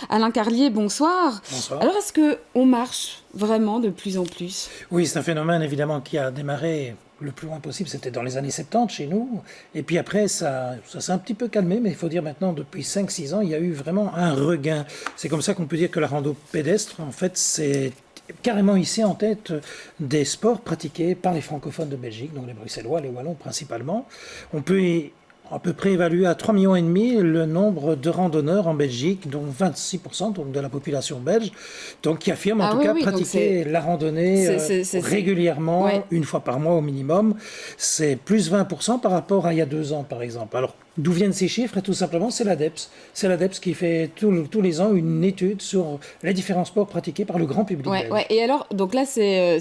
Alain Carlier, bonsoir. Bonsoir. Alors, est-ce qu'on marche vraiment de plus en plus? Oui, c'est un phénomène évidemment qui a démarré le plus loin possible, c'était dans les années 70 chez nous. Et puis après, ça s'est un petit peu calmé, mais il faut dire maintenant, depuis 5-6 ans, il y a eu vraiment un regain. C'est comme ça qu'on peut dire que la rando pédestre, en fait, c'est carrément ici en tête des sports pratiqués par les francophones de Belgique, donc les Bruxellois, les Wallons principalement. On peut à peu près évaluer à 3,5 millions le nombre de randonneurs en Belgique, dont 26% donc de la population belge, donc qui affirment en tout cas pratiquer la randonnée régulièrement, une fois par mois au minimum. C'est plus 20% par rapport à il y a 2 ans, par exemple. Alors, d'où viennent ces chiffres? Et tout simplement, c'est l'ADEPS. C'est l'ADEPS qui fait tous les ans une étude sur les différents sports pratiqués par le grand public belge. Ouais. Et alors, donc là, c'est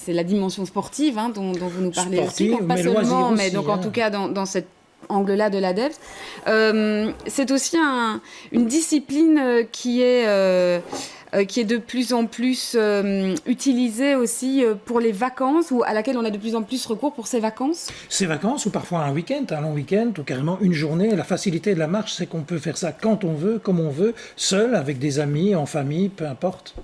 la dimension sportive dont vous nous parlez sportive, aussi, pas mais seulement, mais aussi, donc en tout cas dans cette angle-là de l'ADEPS. C'est aussi une discipline qui est de plus en plus utilisée aussi pour les vacances, ou à laquelle on a de plus en plus recours pour ces vacances. Ces vacances, ou parfois un week-end, un long week-end, ou carrément une journée. La facilité de la marche, c'est qu'on peut faire ça quand on veut, comme on veut, seul, avec des amis, en famille, peu importe.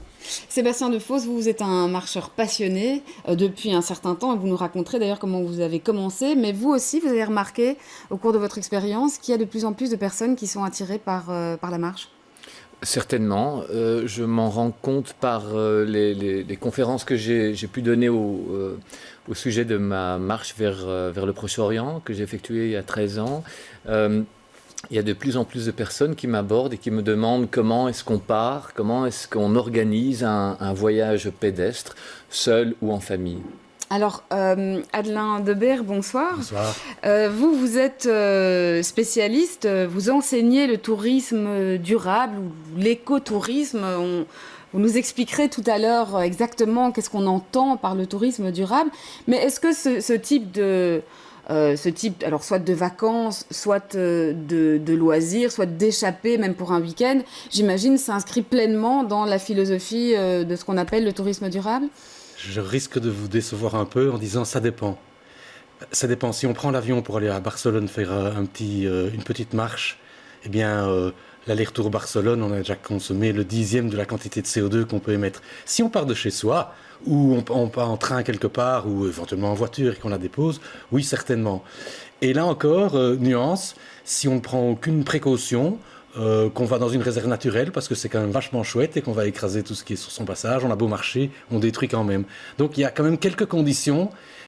Sébastien Defosse, vous êtes un marcheur passionné depuis un certain temps, et vous nous raconterez d'ailleurs comment vous avez commencé, mais vous aussi, vous avez remarqué au cours de votre expérience qu'il y a de plus en plus de personnes qui sont attirées par la marche. Certainement. Je m'en rends compte par les conférences que j'ai pu donner au sujet de ma marche vers le Proche-Orient, que j'ai effectuée il y a 13 ans. Il y a de plus en plus de personnes qui m'abordent et qui me demandent comment est-ce qu'on part, comment est-ce qu'on organise un voyage pédestre, seul ou en famille. Alors, Adelin Debert, bonsoir. Bonsoir. Vous êtes spécialiste, vous enseignez le tourisme durable ou l'écotourisme. Vous nous expliquerez tout à l'heure exactement qu'est-ce qu'on entend par le tourisme durable. Mais est-ce que ce type, alors soit de vacances, soit de loisirs, soit d'échapper, même pour un week-end, j'imagine, s'inscrit pleinement dans la philosophie de ce qu'on appelle le tourisme durable? Je risque de vous décevoir un peu en disant ça dépend. Ça dépend. Si on prend l'avion pour aller à Barcelone faire une petite marche, eh bien, l'aller-retour Barcelone, on a déjà consommé le 10e de la quantité de CO2 qu'on peut émettre. Si on part de chez soi, ou on part en train quelque part, ou éventuellement en voiture et qu'on la dépose, oui, certainement. Et là encore, nuance, si on ne prend aucune précaution, qu'on va dans une réserve naturelle parce que c'est quand même vachement chouette et qu'on va écraser tout ce qui est sur son passage, on a beau marcher, on détruit quand même. Donc il y a quand même quelques conditions